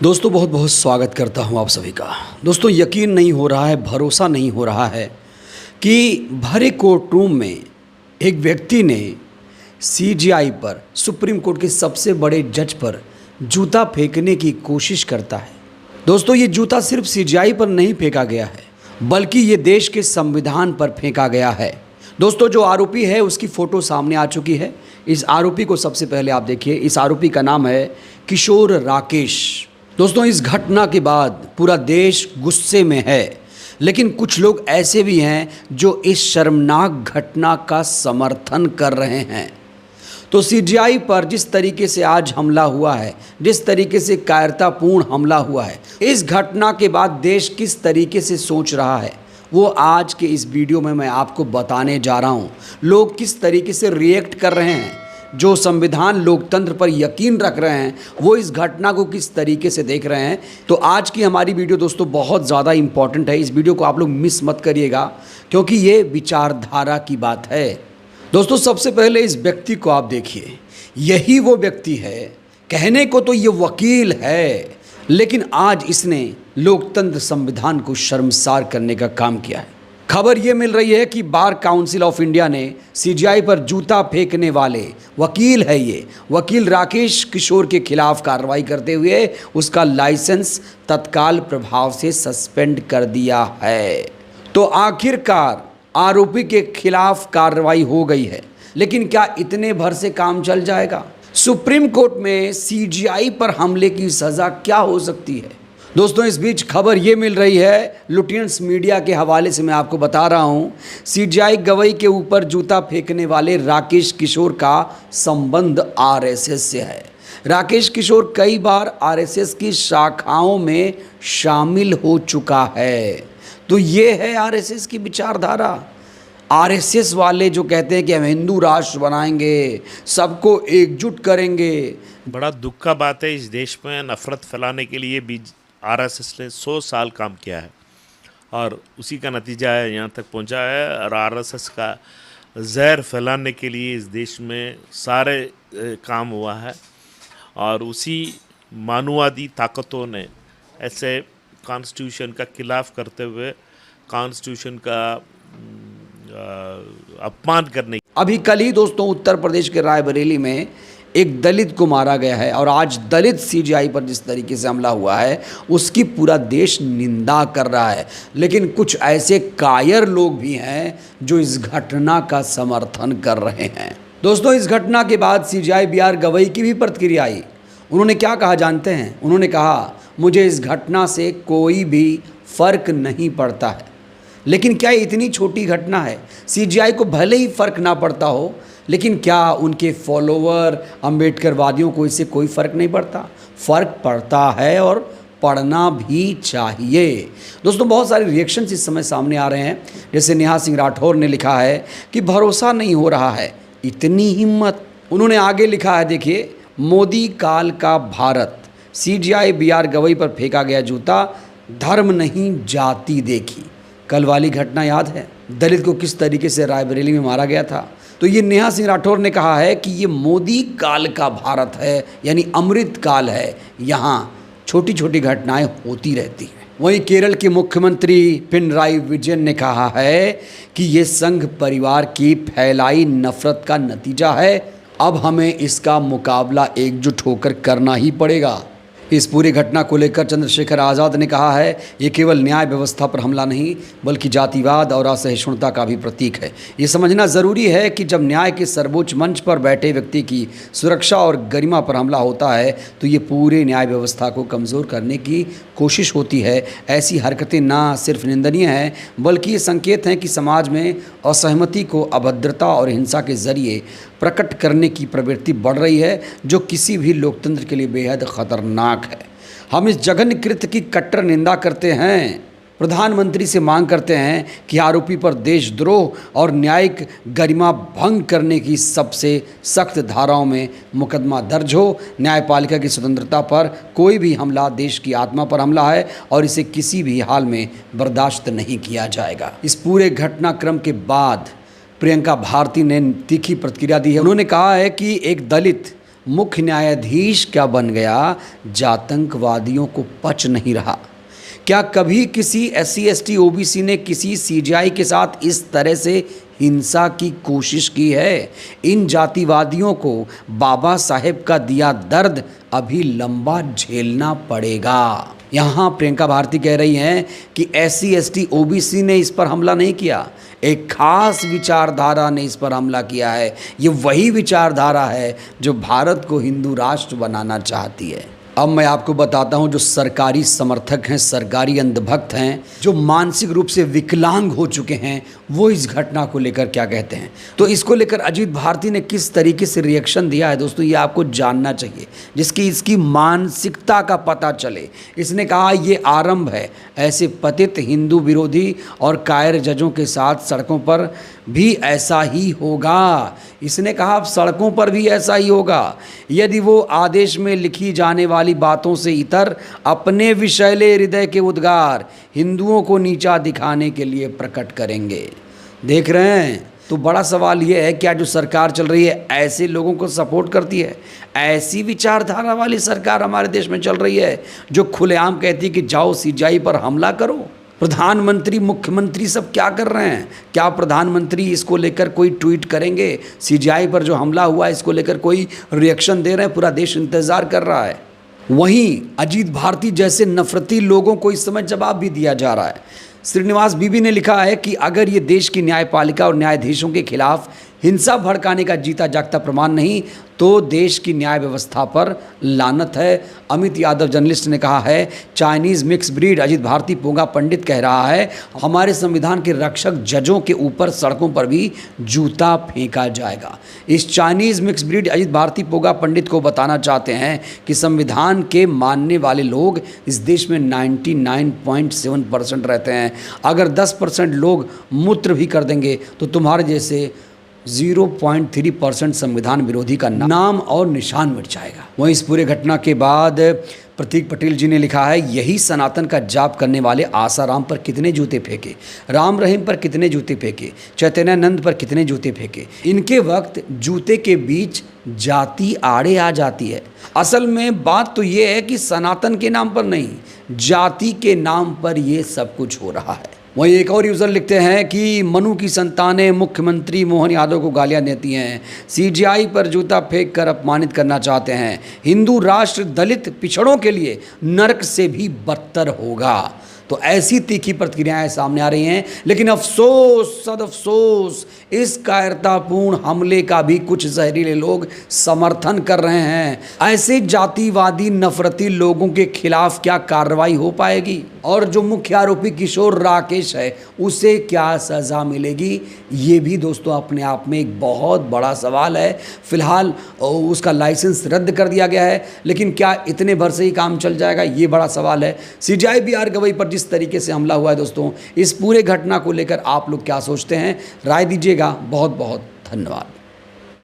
दोस्तों बहुत बहुत स्वागत करता हूं आप सभी का। दोस्तों यकीन नहीं हो रहा है, भरोसा नहीं हो रहा है कि भरे कोर्ट रूम में एक व्यक्ति ने सीजीआई पर, सुप्रीम कोर्ट के सबसे बड़े जज पर जूता फेंकने की कोशिश करता है। दोस्तों ये जूता सिर्फ सीजीआई पर नहीं फेंका गया है, बल्कि ये देश के संविधान पर फेंका गया है। दोस्तों जो आरोपी है उसकी फ़ोटो सामने आ चुकी है। इस आरोपी को सबसे पहले आप देखिए। इस आरोपी का नाम है किशोर राकेश। दोस्तों इस घटना के बाद पूरा देश गुस्से में है, लेकिन कुछ लोग ऐसे भी हैं जो इस शर्मनाक घटना का समर्थन कर रहे हैं। तो सीजीआई पर जिस तरीके से आज हमला हुआ है, जिस तरीके से कायरतापूर्ण हमला हुआ है, इस घटना के बाद देश किस तरीके से सोच रहा है, वो आज के इस वीडियो में मैं आपको बताने जा रहा हूँ। लोग किस तरीके से रिएक्ट कर रहे हैं, जो संविधान लोकतंत्र पर यकीन रख रहे हैं, वो इस घटना को किस तरीके से देख रहे हैं। तो आज की हमारी वीडियो दोस्तों बहुत ज़्यादा इम्पॉर्टेंट है। इस वीडियो को आप लोग मिस मत करिएगा, क्योंकि ये विचारधारा की बात है। दोस्तों सबसे पहले इस व्यक्ति को आप देखिए। यही वो व्यक्ति है, कहने को तो ये वकील है, लेकिन आज इसने लोकतंत्र संविधान को शर्मसार करने का काम किया है। खबर ये मिल रही है कि बार काउंसिल ऑफ इंडिया ने सीजीआई पर जूता फेंकने वाले वकील है, ये वकील राकेश किशोर के खिलाफ कार्रवाई करते हुए उसका लाइसेंस तत्काल प्रभाव से सस्पेंड कर दिया है। तो आखिरकार आरोपी के खिलाफ कार्रवाई हो गई है, लेकिन क्या इतने भर से काम चल जाएगा? सुप्रीम कोर्ट में सीजीआई पर हमले की सज़ा क्या हो सकती है? दोस्तों इस बीच खबर ये मिल रही है, लुटियंस मीडिया के हवाले से मैं आपको बता रहा हूँ, सीजीआई गवई के ऊपर जूता फेंकने वाले राकेश किशोर का संबंध आरएसएस से है। राकेश किशोर कई बार आरएसएस की शाखाओं में शामिल हो चुका है। तो ये है आरएसएस की विचारधारा। आरएसएस वाले जो कहते हैं कि हम हिंदू राष्ट्र बनाएंगे, सबको एकजुट करेंगे। बड़ा दुख का बात है, इस देश में नफरत फैलाने के लिए भी आरएसएस ने 100 साल काम किया है और उसी का नतीजा है यहाँ तक पहुँचा है। और आरएसएस का जहर फैलाने के लिए इस देश में सारे काम हुआ है, और उसी मानववादी ताकतों ने ऐसे कॉन्स्टिट्यूशन का खिलाफ करते हुए कॉन्स्टिट्यूशन का अपमान करने। अभी कल ही दोस्तों उत्तर प्रदेश के रायबरेली में एक दलित को मारा गया है, और आज दलित सीजीआई पर जिस तरीके से हमला हुआ है उसकी पूरा देश निंदा कर रहा है। लेकिन कुछ ऐसे कायर लोग भी हैं जो इस घटना का समर्थन कर रहे हैं। दोस्तों इस घटना के बाद सीजीआई बीआर गवई की भी प्रतिक्रिया आई। उन्होंने क्या कहा जानते हैं? उन्होंने कहा, मुझे इस घटना से कोई भी फर्क नहीं पड़ता है। लेकिन क्या इतनी छोटी घटना है? सीजीआई को भले ही फर्क ना पड़ता हो, लेकिन क्या उनके फॉलोवर अम्बेडकरवादियों को इससे कोई फ़र्क नहीं पड़ता? फ़र्क पड़ता है, और पढ़ना भी चाहिए। दोस्तों बहुत सारे रिएक्शंस इस समय सामने आ रहे हैं। जैसे नेहा सिंह राठौर ने लिखा है कि भरोसा नहीं हो रहा है, इतनी हिम्मत। उन्होंने आगे लिखा है, देखिए, मोदी काल का भारत, सीजीआई बीआर गवई पर फेंका गया जूता, धर्म नहीं जाति देखी। कल वाली घटना याद है, दलित को किस तरीके से रायबरेली में मारा गया था। तो ये नेहा सिंह राठौर ने कहा है कि ये मोदी काल का भारत है, यानी अमृत काल है, यहाँ छोटी छोटी घटनाएं होती रहती हैं। वहीं केरल के मुख्यमंत्री पिनराई विजयन ने कहा है कि ये संघ परिवार की फैलाई नफरत का नतीजा है, अब हमें इसका मुकाबला एकजुट होकर करना ही पड़ेगा। इस पूरी घटना को लेकर चंद्रशेखर आज़ाद ने कहा है, ये केवल न्याय व्यवस्था पर हमला नहीं, बल्कि जातिवाद और असहिष्णुता का भी प्रतीक है। ये समझना ज़रूरी है कि जब न्याय के सर्वोच्च मंच पर बैठे व्यक्ति की सुरक्षा और गरिमा पर हमला होता है, तो ये पूरे न्याय व्यवस्था को कमज़ोर करने की कोशिश होती है। ऐसी हरकतें ना सिर्फ निंदनीय हैं, बल्कि ये संकेत हैं कि समाज में असहमति को अभद्रता और हिंसा के ज़रिए प्रकट करने की प्रवृत्ति बढ़ रही है, जो किसी भी लोकतंत्र के लिए बेहद खतरनाक है। हम इस जघन्य कृत्य की कट्टर निंदा करते हैं। प्रधानमंत्री से मांग करते हैं कि आरोपी पर देशद्रोह और न्यायिक गरिमा भंग करने की सबसे सख्त धाराओं में मुकदमा दर्ज हो। न्यायपालिका की स्वतंत्रता पर कोई भी हमला देश की आत्मा पर हमला है, और इसे किसी भी हाल में बर्दाश्त नहीं किया जाएगा। इस पूरे घटनाक्रम के बाद प्रियंका भारती ने तीखी प्रतिक्रिया दी है। उन्होंने कहा है कि एक दलित मुख्य न्यायाधीश क्या बन गया, जातंकवादियों को पच नहीं रहा। क्या कभी किसी SC ST OBC ने किसी CGI के साथ इस तरह से हिंसा की कोशिश की है? इन जातिवादियों को बाबा साहेब का दिया दर्द अभी लंबा झेलना पड़ेगा। यहाँ प्रियंका भारती कह रही हैं कि SC ST OBC ने इस पर हमला नहीं किया, एक खास विचारधारा ने इस पर हमला किया है। ये वही विचारधारा है जो भारत को हिंदू राष्ट्र बनाना चाहती है। अब मैं आपको बताता हूं, जो सरकारी समर्थक हैं, सरकारी अंधभक्त हैं, जो मानसिक रूप से विकलांग हो चुके हैं, वो इस घटना को लेकर क्या कहते हैं। तो इसको लेकर अजीत भारती ने किस तरीके से रिएक्शन दिया है दोस्तों, ये आपको जानना चाहिए, जिसकी इसकी मानसिकता का पता चले। इसने कहा ये आरंभ है, ऐसे पतित हिंदू विरोधी और कायर जजों के साथ सड़कों पर भी ऐसा ही होगा। इसने कहा अब सड़कों पर भी ऐसा ही होगा यदि वो आदेश में लिखी जाने वाली बातों से इतर अपने विषैले हृदय के उद्गार हिंदुओं को नीचा दिखाने के लिए प्रकट करेंगे। देख रहे हैं, तो बड़ा सवाल ये है, क्या जो सरकार चल रही है ऐसे लोगों को सपोर्ट करती है? ऐसी विचारधारा वाली सरकार हमारे देश में चल रही है जो खुलेआम कहती है कि जाओ CGI पर हमला करो। प्रधानमंत्री, मुख्यमंत्री सब क्या कर रहे हैं? क्या प्रधानमंत्री इसको लेकर कोई ट्वीट करेंगे? CGI पर जो हमला हुआ इसको लेकर कोई रिएक्शन दे रहे हैं? पूरा देश इंतज़ार कर रहा है। वहीं अजीत भारती जैसे नफरती लोगों को इस समय जवाब भी दिया जा रहा है। श्रीनिवास बीबी ने लिखा है कि अगर ये देश की न्यायपालिका और न्यायाधीशों के खिलाफ हिंसा भड़काने का जीता जागता प्रमाण नहीं तो देश की न्याय व्यवस्था पर लानत है। अमित यादव जर्नलिस्ट ने कहा है, Chinese mix breed Ajit Bharati पोंगा पंडित कह रहा है हमारे संविधान के रक्षक जजों के ऊपर सड़कों पर भी जूता फेंका जाएगा। इस Chinese mix breed Ajit Bharati पोंगा पंडित को बताना चाहते हैं कि संविधान के मानने वाले लोग इस देश में 99.7% रहते हैं। अगर 10% लोग मूत्र भी कर देंगे तो तुम्हारे जैसे 0.3% संविधान विरोधी का नाम और निशान मिट जाएगा। वहीं इस पूरे घटना के बाद प्रतीक पटेल जी ने लिखा है, यही सनातन का जाप करने वाले आसाराम पर कितने जूते फेंके, राम रहीम पर कितने जूते फेंके, चैतन्यानंद पर कितने जूते फेंके। इनके वक्त जूते के बीच जाति आड़े आ जाती है। असल में बात तो ये है कि सनातन के नाम पर नहीं, जाति के नाम पर ये सब कुछ हो रहा है। वहीं एक और यूज़र लिखते हैं कि मनु की संतानें मुख्यमंत्री मोहन यादव को गालियां देती हैं, CGI पर जूता फेंक कर अपमानित करना चाहते हैं। हिंदू राष्ट्र दलित पिछड़ों के लिए नरक से भी बदतर होगा। तो ऐसी तीखी प्रतिक्रियाएं सामने आ रही हैं। लेकिन अफसोस, सदअफसोस, इस कायरतापूर्ण हमले का भी कुछ जहरीले लोग समर्थन कर रहे हैं। ऐसे जातिवादी नफरती लोगों के खिलाफ क्या कार्रवाई हो पाएगी? और जो मुख्य आरोपी किशोर राकेश है उसे क्या सज़ा मिलेगी? ये भी दोस्तों अपने आप में एक बहुत बड़ा सवाल है। फिलहाल उसका लाइसेंस रद्द कर दिया गया है, लेकिन क्या इतने भर से ही काम चल जाएगा, ये बड़ा सवाल है। CGI BR गवई पर जिस तरीके से हमला हुआ है दोस्तों, इस पूरे घटना को लेकर आप लोग क्या सोचते हैं? राय दीजिएगा। बहुत बहुत धन्यवाद।